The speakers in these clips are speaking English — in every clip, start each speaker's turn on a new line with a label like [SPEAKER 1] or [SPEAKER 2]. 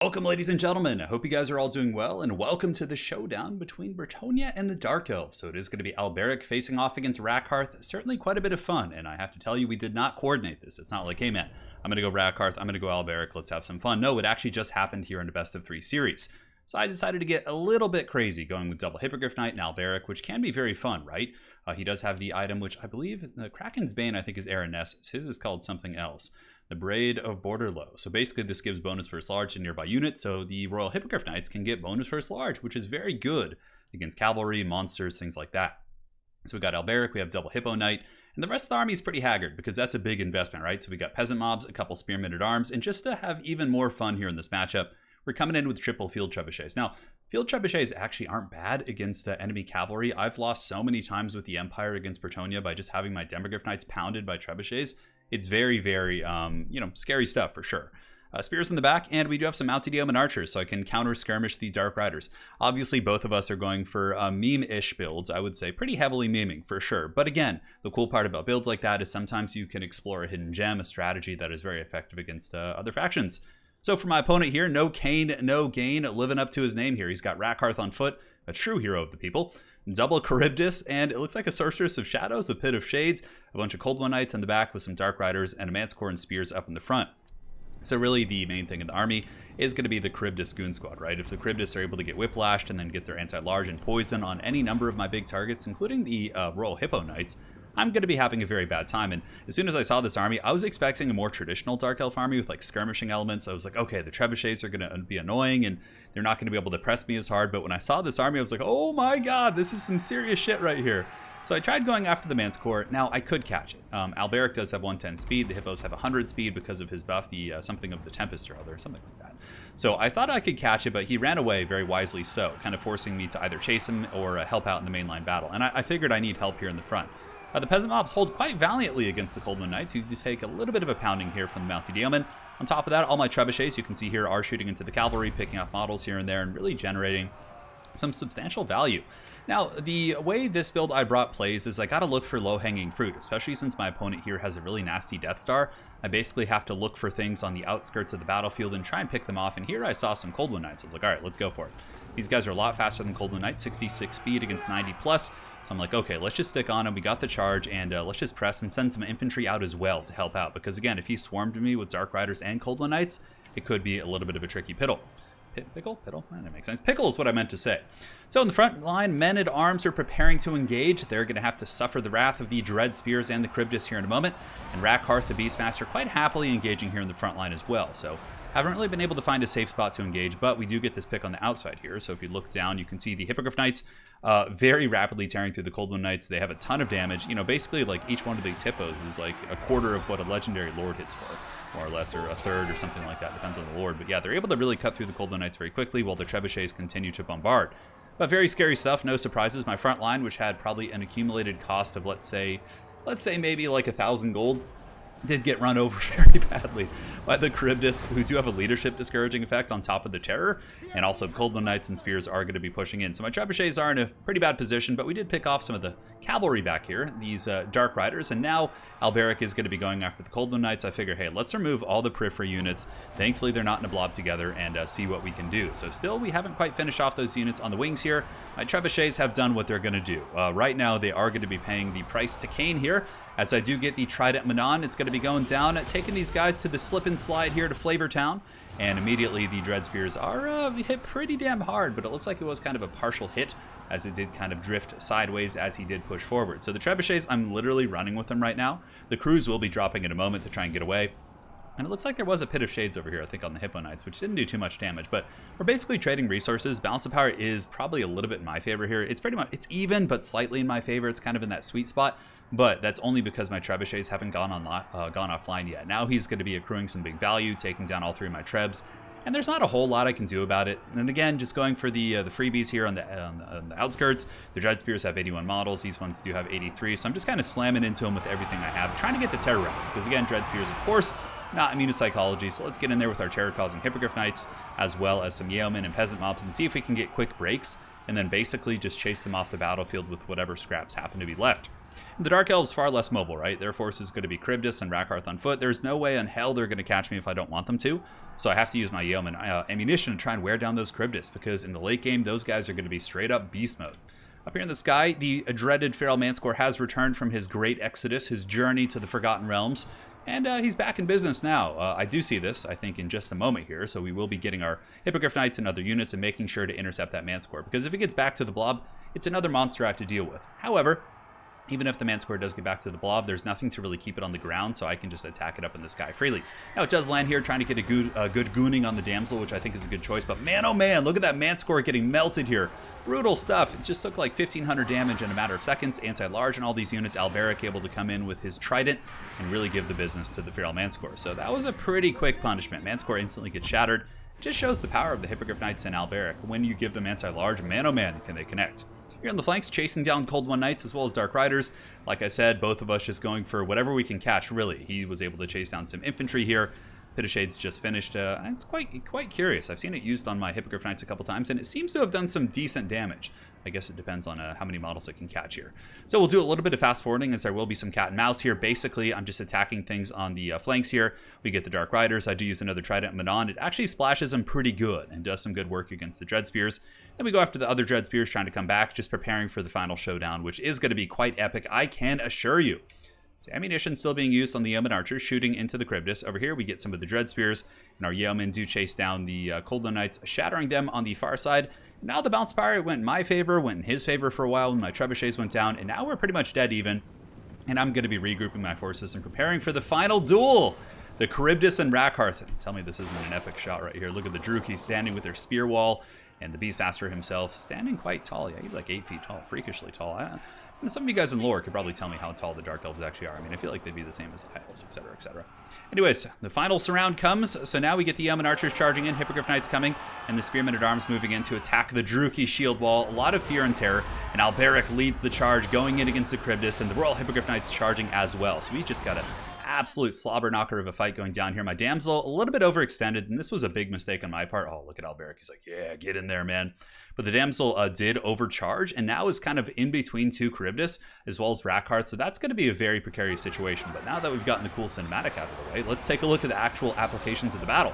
[SPEAKER 1] Welcome, ladies and gentlemen. I hope you guys are all doing well, and welcome to the showdown between Bretonnia and the Dark Elves. So it is going to be Alberic facing off against Rakarth. Certainly quite a bit of fun, and I have to tell you, we did not coordinate this. It's not like, hey man, I'm going to go Rakarth, I'm going to go Alberic, let's have some fun. No, it actually just happened here in a best of 3 series. So I decided to get a little bit crazy, going with double Hippogryph Knight and Alberic, which can be very fun, right? He does have the item, which I believe the Kraken's Bane, I think, is Aeronessus. His is called something else. The Braid of Borderlow. So basically this gives bonus first large to nearby units, so the Royal Hippogryph Knights can get bonus first large, which is very good against cavalry, monsters, things like that. So we got Alberic, we have double Hippo Knight, and the rest of the army is pretty haggard because that's a big investment, right? So we got peasant mobs, a couple spearmen at arms, and just to have even more fun here in this matchup, we're coming in with triple field trebuchets. Now, field trebuchets actually aren't bad against enemy cavalry. I've lost so many times with the Empire against Bretonnia by just having my Demogryph Knights pounded by trebuchets. It's very, very, scary stuff for sure. Spears in the back, and we do have some mounted yeoman archers, so I can counter skirmish the Dark Riders. Obviously, both of us are going for meme-ish builds, I would say, pretty heavily meming for sure. But again, the cool part about builds like that is sometimes you can explore a hidden gem, a strategy that is very effective against other factions. So for my opponent here, no Kane, no gain, living up to his name here. He's got Rakarth on foot, a true hero of the people. Double Kharibdyss, and it looks like a Sorceress of Shadows, a Pit of Shades, a bunch of Cold One Knights in the back with some Dark Riders, and a Manticore and Spears up in the front. So really the main thing in the army is going to be the Kharibdyss Goon Squad, right? If the Kharibdyss are able to get whiplashed and then get their anti-large and poison on any number of my big targets, including the Royal Hippo Knights, I'm going to be having a very bad time. And as soon as I saw this army, I was expecting a more traditional Dark Elf army with like skirmishing elements. I was like, okay, the trebuchets are going to be annoying and they're not going to be able to press me as hard. But when I saw this army, I was like, oh my god, this is some serious shit right here. So I tried going after the Manticore. Now I could catch it. Alberic does have 110 speed. The Hippos have 100 speed because of his buff, the something of the Tempest or other, something like that. So I thought I could catch it, but he ran away very wisely so, kind of forcing me to either chase him or help out in the mainline battle. And I figured I need help here in the front. The peasant mobs hold quite valiantly against the Cold One Knights, who take a little bit of a pounding here from the mounted yeoman. On top of that, all my trebuchets, you can see here, are shooting into the cavalry, picking off models here and there, and really generating some substantial value. Now, the way this build I brought plays is I gotta look for low-hanging fruit, especially since my opponent here has a really nasty Death Star. I basically have to look for things on the outskirts of the battlefield and try and pick them off, and here I saw some Cold One Knights. I was like, alright, let's go for it. These guys are a lot faster than Cold One Knights, 66 speed against 90 plus. So I'm like, okay, let's just stick on him. We got the charge, and let's just press and send some infantry out as well to help out. Because again, if he swarmed me with Dark Riders and Cold One Knights, it could be a little bit of a tricky piddle. Pickle? That makes sense. Pickle is what I meant to say. So in the front line, men at arms are preparing to engage. They're going to have to suffer the wrath of the Dread Spears and the Kharibdyss here in a moment. And Rakarth, the Beastmaster, quite happily engaging here in the front line as well. So haven't really been able to find a safe spot to engage, but we do get this pick on the outside here. So if you look down, you can see the Hippogryph Knights very rapidly tearing through the Cold One Knights. They have a ton of damage. You know, basically like each one of these hippos is like a quarter of what a legendary lord hits for, more or less, or a third or something like that, depends on the lord. But yeah, they're able to really cut through the Cold One Knights very quickly while the trebuchets continue to bombard. But very scary stuff, no surprises. My front line, which had probably an accumulated cost of let's say maybe like 1,000 gold, did get run over very badly by the Kharibdyss, who do have a leadership discouraging effect on top of the terror, and also Cold One Knights and Spears are going to be pushing in. So my trebuchets are in a pretty bad position, but we did pick off some of the cavalry back here, these Dark Riders, and now Alberic is going to be going after the Cold One Knights. I figure, hey, let's remove all the periphery units. Thankfully, they're not in a blob together, and see what we can do. So still, we haven't quite finished off those units on the wings here. My trebuchets have done what they're going to do. Right now, they are going to be paying the price to Kane here. As I do get the Trident Manon, it's going to be going down, taking these guys to the slip and slide here to Flavor Town. And immediately the Dread Spears are hit pretty damn hard, but it looks like it was kind of a partial hit as it did kind of drift sideways as he did push forward. So the trebuchets, I'm literally running with them right now. The crews will be dropping in a moment to try and get away. And it looks like there was a Pit of Shades over here, I think, on the Hippo Knights, which didn't do too much damage. But we're basically trading resources. Balance of power is probably a little bit in my favor here. It's pretty much, it's even, but slightly in my favor. It's kind of in that sweet spot. But that's only because my trebuchets haven't gone offline yet. Now he's going to be accruing some big value, taking down all 3 of my trebs. And there's not a whole lot I can do about it. And again, just going for the freebies here on the outskirts. The Dread Spears have 81 models. These ones do have 83. So I'm just kind of slamming into them with everything I have, trying to get the terror rounds. Because again, Dread Spears, of course, not immune to psychology. So let's get in there with our terror-causing Hippogryph Knights, as well as some yeomen and peasant mobs, and see if we can get quick breaks, and then basically just chase them off the battlefield with whatever scraps happen to be left. The Dark Elves far less mobile, right? Their force is going to be Kharibdyss and Rakarth on foot. There's no way in hell they're going to catch me if I don't want them to. So I have to use my Yeoman ammunition to try and wear down those Kharibdyss, because in the late game, those guys are going to be straight up beast mode. Up here in the sky, the dreaded Feral Manscore has returned from his great exodus, his journey to the Forgotten Realms. And he's back in business now. I do see this, I think, in just a moment here. So we will be getting our Hippogryph Knights and other units and making sure to intercept that Manscore. Because if it gets back to the blob, it's another monster I have to deal with. However, even if the Manscore does get back to the blob, there's nothing to really keep it on the ground, so I can just attack it up in the sky freely. Now, it does land here, trying to get a good gooning on the Damsel, which I think is a good choice. But man, oh man, look at that Manscore getting melted here. Brutal stuff. It just took like 1,500 damage in a matter of seconds. Anti-large and all these units. Alberic able to come in with his trident and really give the business to the Feral Manscore. So that was a pretty quick punishment. Manscore instantly gets shattered. It just shows the power of the Hippogryph Knights and Alberic. When you give them anti-large, man oh man, can they connect. Here on the flanks, chasing down Cold One Knights as well as Dark Riders. Like I said, both of us just going for whatever we can catch, really. He was able to chase down some infantry here. Pit of Shades just finished. It's quite curious. I've seen it used on my Hippogryph Knights a couple times, and it seems to have done some decent damage. I guess it depends on how many models it can catch here. So we'll do a little bit of fast forwarding, as there will be some cat and mouse here. Basically, I'm just attacking things on the flanks here. We get the Dark Riders. I do use another Trident Manon. It actually splashes them pretty good and does some good work against the Dread Spears. Then we go after the other Dread Spears trying to come back, just preparing for the final showdown, which is going to be quite epic, I can assure you. So ammunition still being used on the Yeoman Archers, shooting into the Kharibdyss. Over here, we get some of the Dread Spears, and our Yeomen do chase down the Cold One Knights, shattering them on the far side. Now the Bounce Power went in my favor, went in his favor for a while when my Trebuchets went down, and now we're pretty much dead even. And I'm going to be regrouping my forces and preparing for the final duel. The Kharibdyss and Rakarth. Tell me this isn't an epic shot right here. Look at the Druki standing with their spear wall, and the Beastmaster himself standing quite tall. Yeah, he's like 8 feet tall, freakishly tall. And some of you guys in lore could probably tell me how tall the Dark Elves actually are. I mean, I feel like they'd be the same as the High Elves, etc., etc. Anyways, the final surround comes. So now we get the Yeoman Archers charging in, Hippogryph Knights coming, and the Spearmen at Arms moving in to attack the Druki shield wall. A lot of fear and terror, and Alberic leads the charge, going in against the Kharibdyss, and the Royal Hippogryph Knights charging as well. So we just got an absolute slobber knocker of a fight going down here. My Damsel, a little bit overextended, and this was a big mistake on my part. Oh, look at Alberic. He's like, yeah, get in there, man. But the Damsel did overcharge, and now is kind of in between two Kharibdyss, as well as Rakarth, so that's going to be a very precarious situation. But now that we've gotten the cool cinematic out of the way, let's take a look at the actual applications of the battle.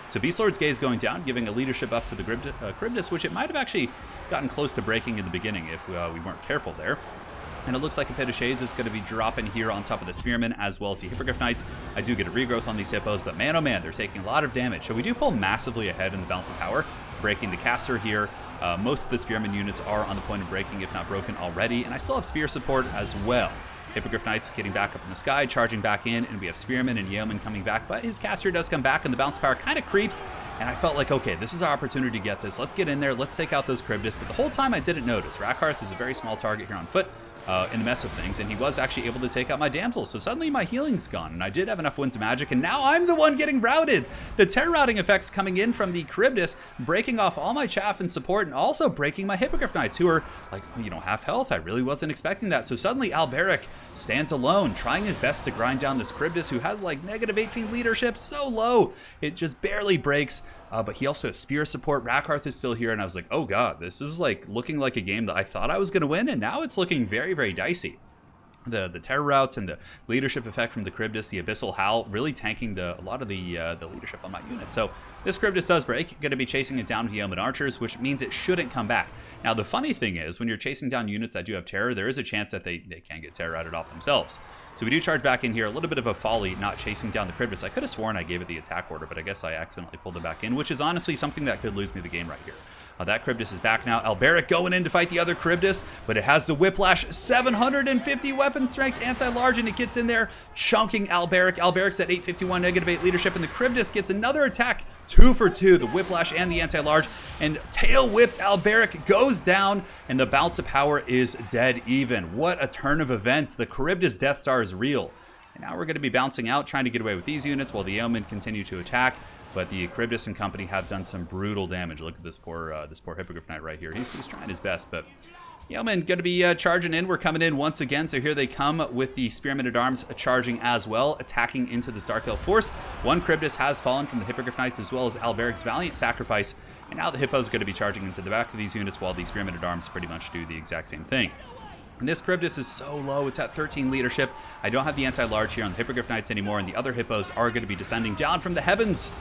[SPEAKER 1] So Beastlord's Gaze going down, giving a leadership up to the Kharibdyss, which it might have actually gotten close to breaking in the beginning if we weren't careful there. And it looks like a Pit of Shades is going to be dropping here on top of the Spearmen, as well as the Hippogryph Knights. I do get a regrowth on these Hippos, but man, oh man, they're taking a lot of damage. So we do pull massively ahead in the Balance of Power, breaking the caster here. Most of the Spearmen units are on the point of breaking, if not broken already, and I still have Spear support as well. Hippogryph Knights getting back up in the sky, charging back in, and we have Spearmen and Yeoman coming back, but his caster does come back, and the Bounce Power kind of creeps, and I felt like, okay, this is our opportunity to get this. Let's get in there, let's take out those Kharibdyss, but the whole time I didn't notice. Rakarth is a very small target here on foot. In the mess of things, and he was actually able to take out my Damsel, so suddenly my healing's gone, and I did have enough Winds of Magic, and now I'm the one getting routed! The terror routing effects coming in from the Kharibdyss, breaking off all my chaff and support, and also breaking my Hippogryph Knights, who are, like, you know, half health. I really wasn't expecting that, so suddenly Alberic stands alone, trying his best to grind down this Kharibdyss, who has, like, -18 leadership, so low, it just barely breaks. But he also has Spear support. Rakarth is still here, and I was like, oh god, this is like looking like a game that I thought I was going to win, and now it's looking very, very dicey. The terror routes and the leadership effect from the Kharibdyss, the Abyssal Howl, really tanking a lot of the leadership on my unit. So this Kharibdyss does break. Going to be chasing it down with Yeoman Archers, which means it shouldn't come back. Now, the funny thing is, when you're chasing down units that do have terror, there is a chance that they can get terror routed off themselves. So we do charge back in here. A little bit of a folly not chasing down the Kharibdyss. I could have sworn I gave it the attack order, but I guess I accidentally pulled it back in, which is honestly something that could lose me the game right here. That Kharibdyss is back now. Alberic going in to fight the other Kharibdyss, but it has the Whiplash, 750 weapon strength, anti-large, and it gets in there, chunking Alberic. Alberic's at 851, -8 leadership, and the Kharibdyss gets another attack, 2 for 2, the Whiplash and the anti-large, and tail whips Alberic, goes down, and the Bounce of Power is dead even. What a turn of events. The Kharibdyss Death Star is real. And now we're going to be bouncing out, trying to get away with these units while the Yeomen continue to attack. But the Kharibdyss and company have done some brutal damage. Look at this poor Hippogryph Knight right here. He's trying his best, but Yeomen going to be charging in. We're coming in once again, so here they come with the Spearmen at Arms charging as well, attacking into this Dark Elf force. One Kharibdyss has fallen from the Hippogryph Knights, as well as Alberic's valiant sacrifice, and now the Hippo's going to be charging into the back of these units while the Spearmen at Arms pretty much do the exact same thing. And this Kharibdyss is so low. It's at 13 leadership. I don't have the anti-large here on the Hippogryph Knights anymore, and the other hippos are going to be descending down from the heavens.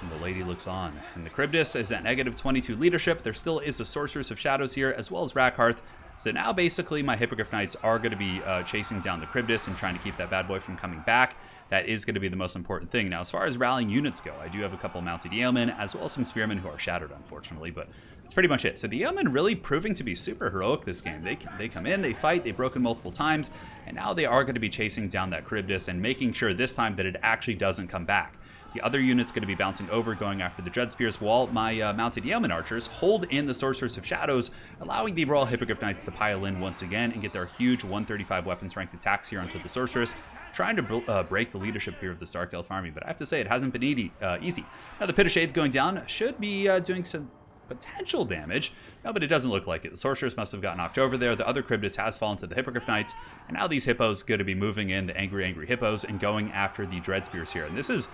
[SPEAKER 1] And the lady looks on. And the Kharibdyss is at negative 22 leadership. There still is the Sorceress of Shadows here, as well as Rakarth. So now basically my Hippogryph Knights are going to be chasing down the Kharibdyss and trying to keep that bad boy from coming back. That is going to be the most important thing. Now, as far as rallying units go, I do have a couple mounted yeomen, as well as some spearmen who are shattered, unfortunately, but that's pretty much it. So the yeomen really proving to be super heroic this game. They come in, they fight, they've broken multiple times, and now they are going to be chasing down that Kharibdyss and making sure this time that it actually doesn't come back. The other unit's going to be bouncing over, going after the Dread Spears, while my mounted yeoman archers hold in the Sorceress of Shadows, allowing the Royal Hippogryph Knights to pile in once again and get their huge 135 weapons ranked attacks here onto the Sorceress, trying to break the leadership here of this Dark Elf army. But I have to say, it hasn't been easy. Now the Pit of Shades going down should be doing some potential damage. No, but it doesn't look like it. The Sorceress must have got knocked over there. The other Kharibdyss has fallen to the Hippogryph Knights, and now these hippos going to be moving in, the angry hippos, and going after the Dread Spears here. And this is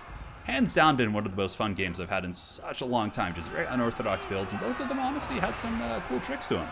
[SPEAKER 1] hands down been one of the most fun games I've had in such a long time. Just very unorthodox builds, and both of them honestly had some cool tricks to them.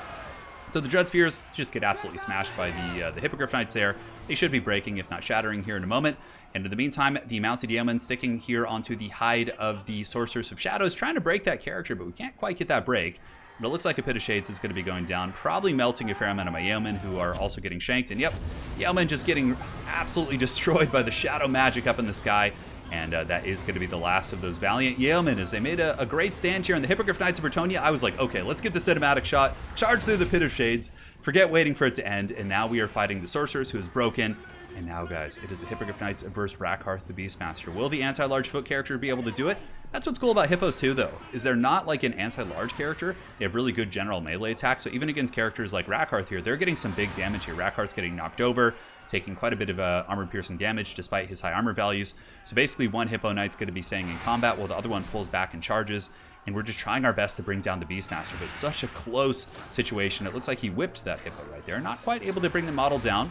[SPEAKER 1] So the Dread Spears just get absolutely smashed by the Hippogryph Knights there. They should be breaking, if not shattering, here in a moment. And in the meantime, the mounted yeoman sticking here onto the hide of the Sorceress of Shadows, trying to break that character, but we can't quite get that break. But it looks like a Pit of Shades is going to be going down, probably melting a fair amount of my yeomen, who are also getting shanked. And yep, yeomen just getting absolutely destroyed by the shadow magic up in the sky. And that is going to be the last of those valiant yeomen, as they made a great stand here. And the Hippogryph Knights of Bretonnia, I was like, okay, let's get the cinematic shot, charge through the Pit of Shades, forget waiting for it to end, and now we are fighting the Sorceress, who is broken. And now, guys, it is the Hippogryph Knights versus Rakarth the Beastmaster. Will the anti-large foot character be able to do it? That's what's cool about hippos too, though, is they're not like an anti-large character. They have really good general melee attack, so even against characters like Rakarth here, they're getting some big damage here. Rakarth's getting knocked over, taking quite a bit of armor-piercing damage despite his high armor values. So basically, one Hippo Knight's going to be staying in combat, while the other one pulls back and charges. And we're just trying our best to bring down the Beastmaster, but it's such a close situation. It looks like he whipped that Hippo right there. Not quite able to bring the model down,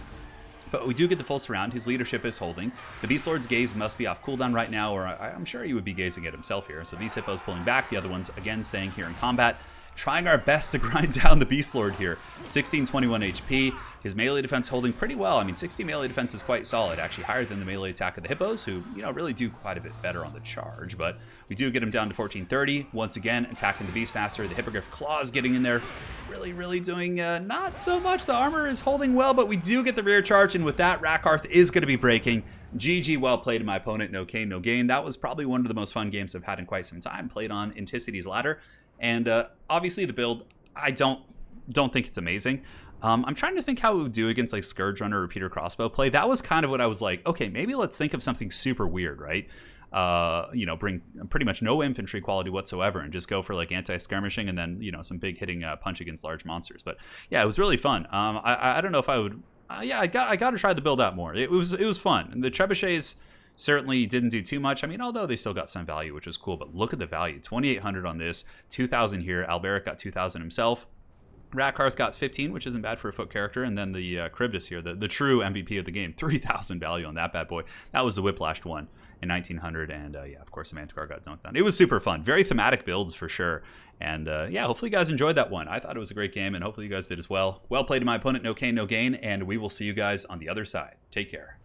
[SPEAKER 1] but we do get the full surround. His leadership is holding. The Beast Lord's gaze must be off cooldown right now, or I'm sure he would be gazing at himself here. So these hippos pulling back, the other ones again staying here in combat. Trying our best to grind down the Beast Lord here. 1621 HP. His melee defense holding pretty well. I mean, 60 melee defense is quite solid, actually higher than the melee attack of the hippos, who, you know, really do quite a bit better on the charge. But we do get him down to 1430. Once again, attacking the Beastmaster. The Hippogryph Claws getting in there. Really doing not so much. The armor is holding well, but we do get the rear charge, and with that, Rakarth is going to be breaking. GG, well played to my opponent. No pain, no gain. That was probably one of the most fun games I've had in quite some time. Played on Inticity's Ladder. And obviously the build, I don't think it's amazing. I'm trying to think how it would do against like Scourge Runner or Repeater Crossbow play. That was kind of what I was like, okay, maybe let's think of something super weird, right? You know, bring pretty much no infantry quality whatsoever and just go for like anti-skirmishing and then, you know, some big hitting punch against large monsters. But yeah, it was really fun. I don't know if I would, yeah, I got to try the build out more. It was fun. And the trebuchets certainly didn't do too much. I mean, although they still got some value, which is cool, but look at the value. 2,800 on this, 2,000 here. Alberic got 2,000 himself. Rakarth got 15, which isn't bad for a foot character. And then the Kharibdyss here, the true MVP of the game, 3,000 value on that bad boy. That was the Whiplashed one in 1900. And yeah, of course, the Manticore got dunked on. It was super fun. Very thematic builds for sure. And yeah, hopefully you guys enjoyed that one. I thought it was a great game, and hopefully you guys did as well. Well played to my opponent. No pain, no gain. And we will see you guys on the other side. Take care.